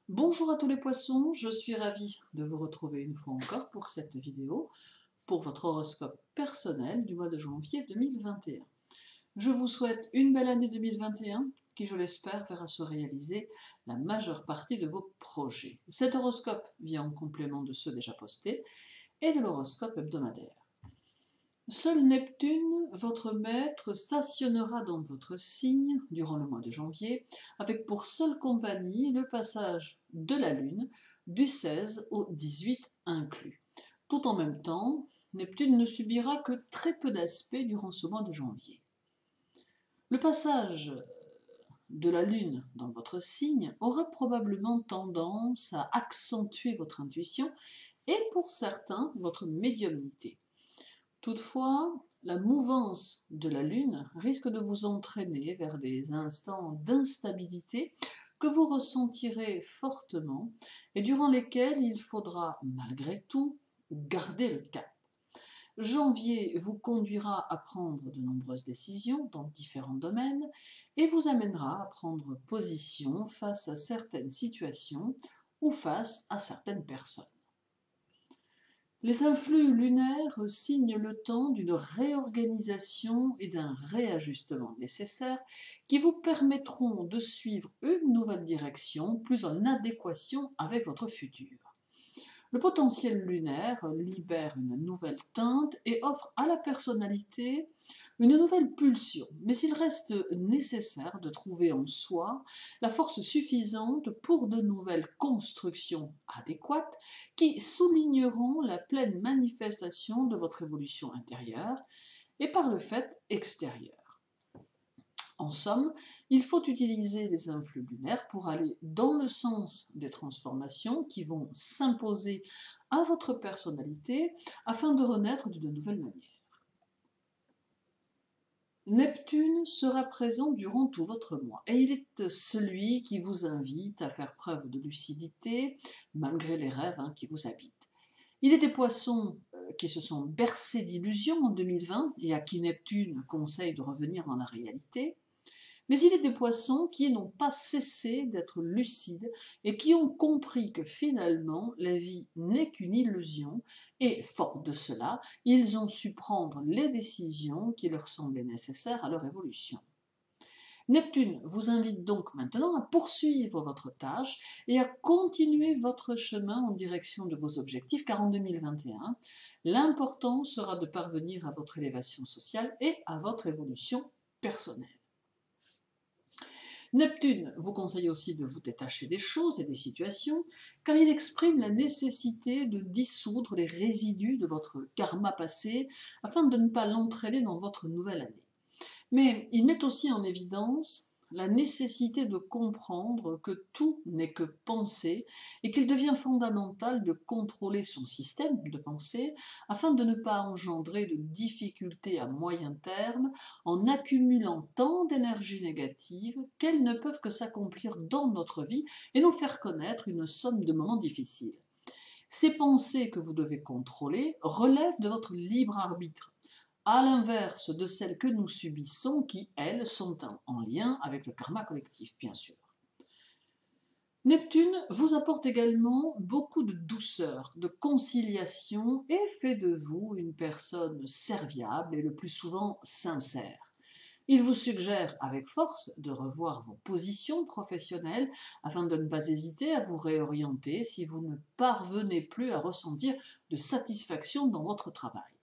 Bonjour à tous les poissons, je suis ravie de vous retrouver une fois encore pour cette vidéo, pour votre horoscope personnel du mois de janvier 2021. Je vous souhaite une belle année 2021 qui, je l'espère, verra se réaliser la majeure partie de vos projets. Cet horoscope vient en complément de ceux déjà postés et de l'horoscope hebdomadaire. Seul Neptune, votre maître, stationnera dans votre signe durant le mois de janvier, avec pour seule compagnie le passage de la Lune du 16 au 18 inclus. Tout en même temps, Neptune ne subira que très peu d'aspects durant ce mois de janvier. Le passage de la Lune dans votre signe aura probablement tendance à accentuer votre intuition et pour certains votre médiumnité. Toutefois, la mouvance de la Lune risque de vous entraîner vers des instants d'instabilité que vous ressentirez fortement et durant lesquels il faudra, malgré tout, garder le cap. Janvier vous conduira à prendre de nombreuses décisions dans différents domaines et vous amènera à prendre position face à certaines situations ou face à certaines personnes. Les influx lunaires signent le temps d'une réorganisation et d'un réajustement nécessaires qui vous permettront de suivre une nouvelle direction plus en adéquation avec votre futur. Le potentiel lunaire libère une nouvelle teinte et offre à la personnalité une nouvelle pulsion, mais il reste nécessaire de trouver en soi la force suffisante pour de nouvelles constructions adéquates qui souligneront la pleine manifestation de votre évolution intérieure et par le fait extérieur. En somme, il faut utiliser les influx lunaires pour aller dans le sens des transformations qui vont s'imposer à votre personnalité afin de renaître d'une nouvelle manière. Neptune sera présent durant tout votre mois et il est celui qui vous invite à faire preuve de lucidité malgré les rêves qui vous habitent. Il est des poissons qui se sont bercés d'illusions en 2020 et à qui Neptune conseille de revenir dans la réalité. Mais il est des poissons qui n'ont pas cessé d'être lucides et qui ont compris que finalement la vie n'est qu'une illusion et, fort de cela, ils ont su prendre les décisions qui leur semblaient nécessaires à leur évolution. Neptune vous invite donc maintenant à poursuivre votre tâche et à continuer votre chemin en direction de vos objectifs, car en 2021, l'important sera de parvenir à votre élévation sociale et à votre évolution personnelle. Neptune vous conseille aussi de vous détacher des choses et des situations, car il exprime la nécessité de dissoudre les résidus de votre karma passé afin de ne pas l'entraîner dans votre nouvelle année. Mais il met aussi en évidence la nécessité de comprendre que tout n'est que pensée et qu'il devient fondamental de contrôler son système de pensée afin de ne pas engendrer de difficultés à moyen terme en accumulant tant d'énergie négative qu'elles ne peuvent que s'accomplir dans notre vie et nous faire connaître une somme de moments difficiles. Ces pensées que vous devez contrôler relèvent de votre libre arbitre, à l'inverse de celles que nous subissons qui, elles, sont en lien avec le karma collectif, bien sûr. Neptune vous apporte également beaucoup de douceur, de conciliation et fait de vous une personne serviable et le plus souvent sincère. Il vous suggère avec force de revoir vos positions professionnelles afin de ne pas hésiter à vous réorienter si vous ne parvenez plus à ressentir de satisfaction dans votre travail.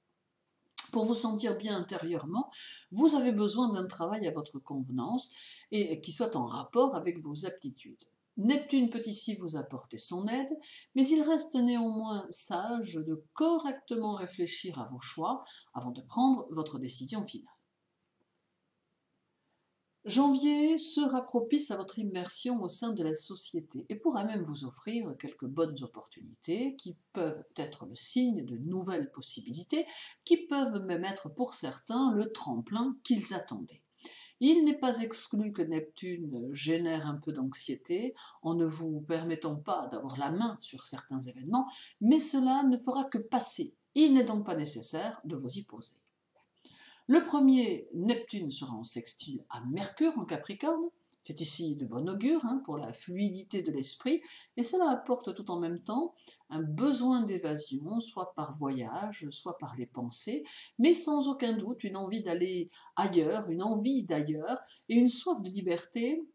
Pour vous sentir bien intérieurement, vous avez besoin d'un travail à votre convenance et qui soit en rapport avec vos aptitudes. Neptune peut ici vous apporter son aide, mais il reste néanmoins sage de correctement réfléchir à vos choix avant de prendre votre décision finale. Janvier sera propice à votre immersion au sein de la société et pourra même vous offrir quelques bonnes opportunités qui peuvent être le signe de nouvelles possibilités, qui peuvent même être pour certains le tremplin qu'ils attendaient. Il n'est pas exclu que Neptune génère un peu d'anxiété en ne vous permettant pas d'avoir la main sur certains événements, mais cela ne fera que passer. Il n'est donc pas nécessaire de vous y poser. Le premier, Neptune sera en sextile à Mercure en Capricorne, C'est ici de bon augure pour la fluidité de l'esprit et cela apporte tout en même temps un besoin d'évasion, soit par voyage, soit par les pensées, mais sans aucun doute une envie d'aller ailleurs, une envie d'ailleurs et une soif de liberté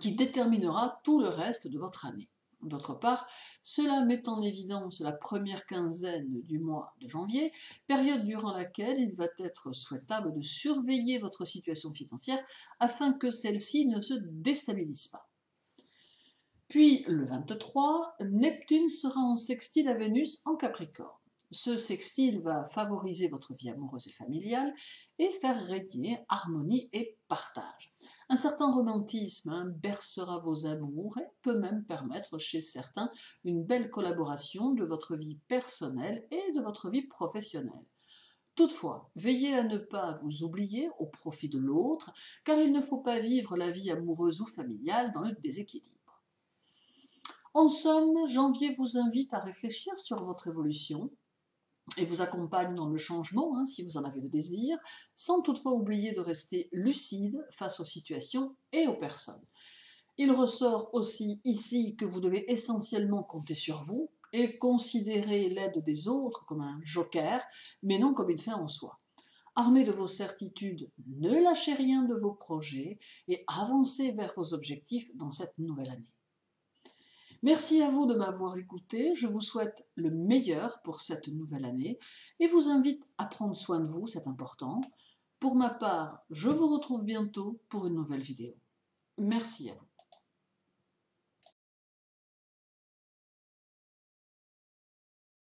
qui déterminera tout le reste de votre année. D'autre part, cela met en évidence la première quinzaine du mois de janvier, période durant laquelle il va être souhaitable de surveiller votre situation financière afin que celle-ci ne se déstabilise pas. Puis le 23, Neptune sera en sextile à Vénus en Capricorne. Ce sextile va favoriser votre vie amoureuse et familiale et faire régner harmonie et partage. Un certain romantisme bercera vos amours et peut même permettre chez certains une belle collaboration de votre vie personnelle et de votre vie professionnelle. Toutefois, veillez à ne pas vous oublier au profit de l'autre, car il ne faut pas vivre la vie amoureuse ou familiale dans le déséquilibre. En somme, janvier vous invite à réfléchir sur votre évolution et vous accompagne dans le changement, si vous en avez le désir, sans toutefois oublier de rester lucide face aux situations et aux personnes. Il ressort aussi ici que vous devez essentiellement compter sur vous et considérer l'aide des autres comme un joker, mais non comme une fin en soi. Armés de vos certitudes, ne lâchez rien de vos projets et avancez vers vos objectifs dans cette nouvelle année. Merci à vous de m'avoir écouté, je vous souhaite le meilleur pour cette nouvelle année et vous invite à prendre soin de vous, c'est important. Pour ma part, je vous retrouve bientôt pour une nouvelle vidéo. Merci à vous.